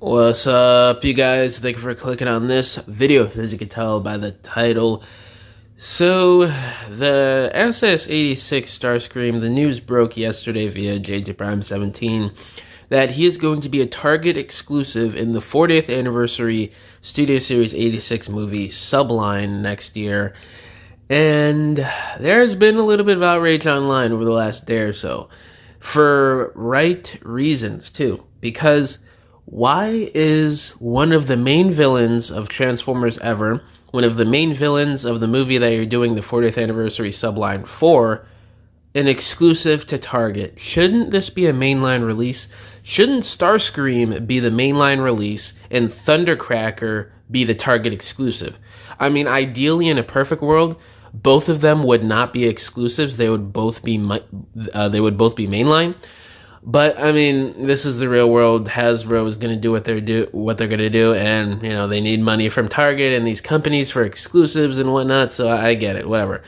What's up, you guys? Thank you for clicking on this video, as you can tell by the title. So, the SS86 Starscream, the news broke yesterday via JaAm 17 that he is going to be a Target exclusive in the 40th anniversary Studio Series 86 movie Subline next year. And there's been a little bit of outrage online over the last day or so. For right reasons, too. Because why is one of the main villains of Transformers ever, one of the main villains of the movie that you're doing the 40th anniversary subline for, an exclusive to Target? Shouldn't this be a mainline release? Shouldn't Starscream be the mainline release and Thundercracker be the Target exclusive? I mean, ideally, in a perfect world, both of them would not be exclusives. They would both be mainline. But I mean, this is the real world. Hasbro is going to do what they're going to do, and you know they need money from Target and these companies for exclusives and whatnot. So I get it. Whatever.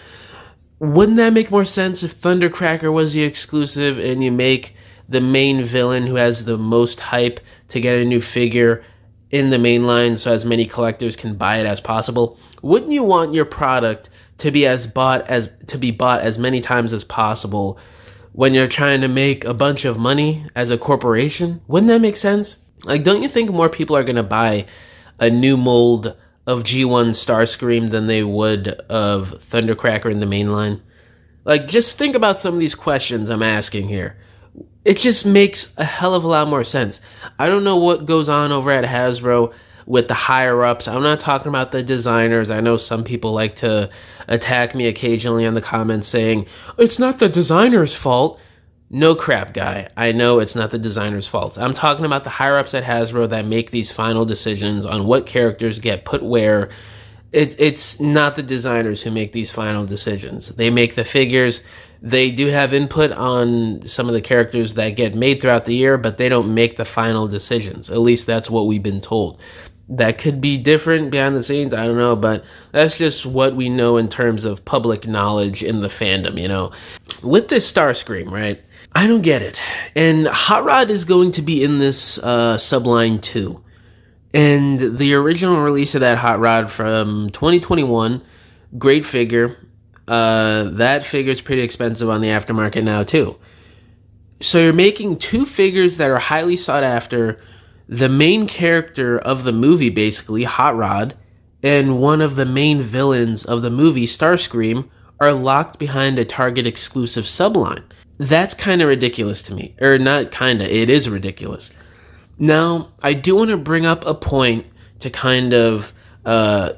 Wouldn't that make more sense if Thundercracker was the exclusive and you make the main villain who has the most hype to get a new figure in the main line so as many collectors can buy it as possible? Wouldn't you want your product to be bought as many times as possible when you're trying to make a bunch of money as a corporation? Wouldn't that make sense? Like, don't you think more people are going to buy a new mold of G1 Starscream than they would of Thundercracker in the main line? Like, just think about some of these questions I'm asking here. It just makes a hell of a lot more sense. I don't know what goes on over at Hasbro with the higher-ups. I'm not talking about the designers. I know some people like to attack me occasionally in the comments saying, it's not the designer's fault. No crap, guy. I know it's not the designer's fault. I'm talking about the higher-ups at Hasbro that make these final decisions on what characters get put where. It's not the designers who make these final decisions. They make the figures. They do have input on some of the characters that get made throughout the year, but they don't make the final decisions. At least that's what we've been told. That could be different behind the scenes, I don't know, but that's just what we know in terms of public knowledge in the fandom, you know. With this Starscream, right, I don't get it. And Hot Rod is going to be in this subline too. And the original release of that Hot Rod from 2021, great figure. That figure's pretty expensive on the aftermarket now too. So you're making two figures that are highly sought after, the main character of the movie, basically, Hot Rod, and one of the main villains of the movie, Starscream, are locked behind a Target exclusive subline. That's kind of ridiculous to me. Or not kinda, it is ridiculous. Now, I do want to bring up a point to kind of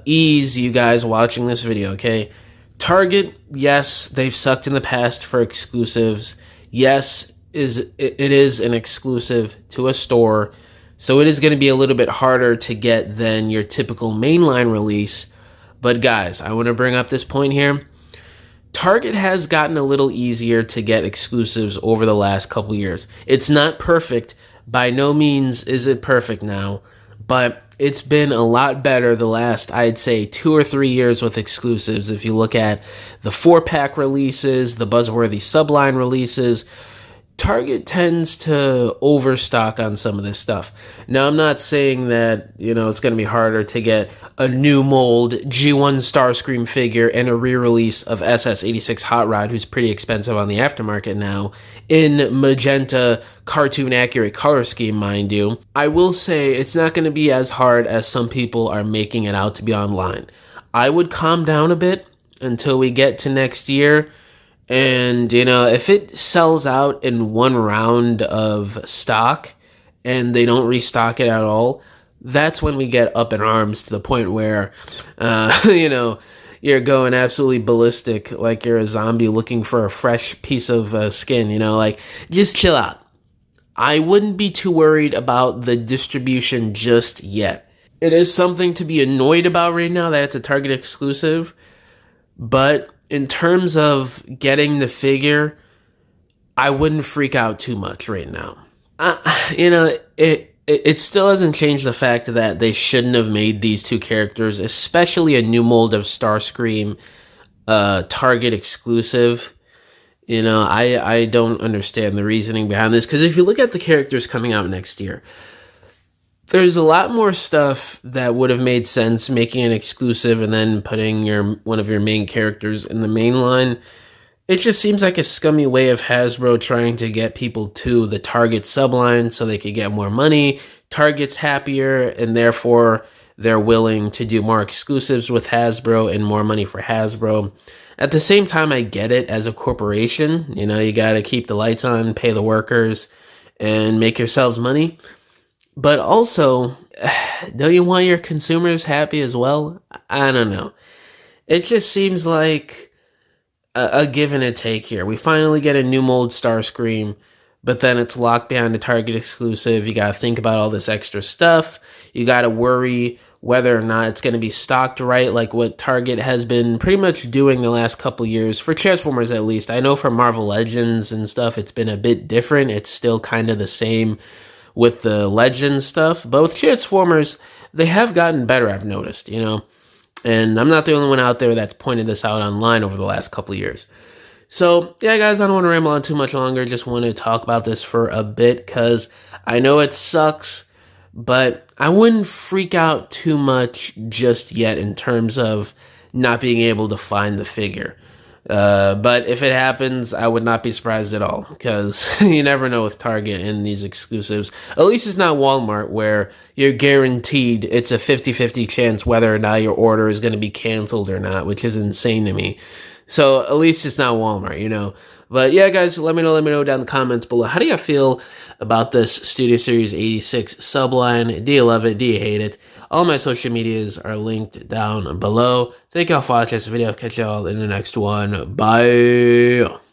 ease you guys watching this video, okay? Target, yes, they've sucked in the past for exclusives. Yes, it is an exclusive to a store, so it is going to be a little bit harder to get than your typical mainline release. But guys, I want to bring up this point here. Target has gotten a little easier to get exclusives over the last couple years. It's not perfect. By no means is it perfect now, but it's been a lot better the last, I'd say, 2 or 3 years with exclusives. If you look at the 4-pack releases, the buzzworthy subline releases, Target tends to overstock on some of this stuff. Now, I'm not saying that, you know, it's going to be harder to get a new mold G1 Starscream figure and a re-release of SS86 Hot Rod, who's pretty expensive on the aftermarket now, in magenta cartoon-accurate color scheme, mind you. I will say it's not going to be as hard as some people are making it out to be online. I would calm down a bit until we get to next year. And, you know, if it sells out in one round of stock and they don't restock it at all, that's when we get up in arms to the point where, you know, you're going absolutely ballistic like you're a zombie looking for a fresh piece of skin, you know, like, just chill out. I wouldn't be too worried about the distribution just yet. It is something to be annoyed about right now that it's a Target exclusive, but in terms of getting the figure, I wouldn't freak out too much right now. You know, it still hasn't changed the fact that they shouldn't have made these two characters, especially a new mold of Starscream, Target exclusive. You know, I don't understand the reasoning behind this, because if you look at the characters coming out next year, There's a lot more stuff that would have made sense making an exclusive and then putting one of your main characters in the main line. It just seems like a scummy way of Hasbro trying to get people to the Target subline so they could get more money. Target's happier, and therefore they're willing to do more exclusives with Hasbro and more money for Hasbro. At the same time, I get it as a corporation. You know, you got to keep the lights on, pay the workers, and make yourselves money. But also, don't you want your consumers happy as well? I don't know. It just seems like a give and a take here. We finally get a new mold Starscream, but then it's locked down to Target exclusive. You got to think about all this extra stuff. You got to worry whether or not it's going to be stocked right, like what Target has been pretty much doing the last couple years, for Transformers at least. I know for Marvel Legends and stuff, it's been a bit different. It's still kind of the same with the Legends stuff, but with Transformers, they have gotten better, I've noticed, you know, and I'm not the only one out there that's pointed this out online over the last couple of years. So, yeah, guys, I don't want to ramble on too much longer. Just want to talk about this for a bit because I know it sucks, but I wouldn't freak out too much just yet in terms of not being able to find the figure. But if it happens, I would not be surprised at all because you never know with Target and these exclusives. At least it's not Walmart where you're guaranteed it's a 50-50 chance whether or not your order is going to be canceled or not, which is insane to me. So at least it's not Walmart, you know. But yeah, guys, let me know down in the comments below. How do you feel about this Studio Series 86 subline? Do you love it? Do you hate it? All my social medias are linked down below. Thank y'all for watching this video. Catch y'all in the next one. Bye.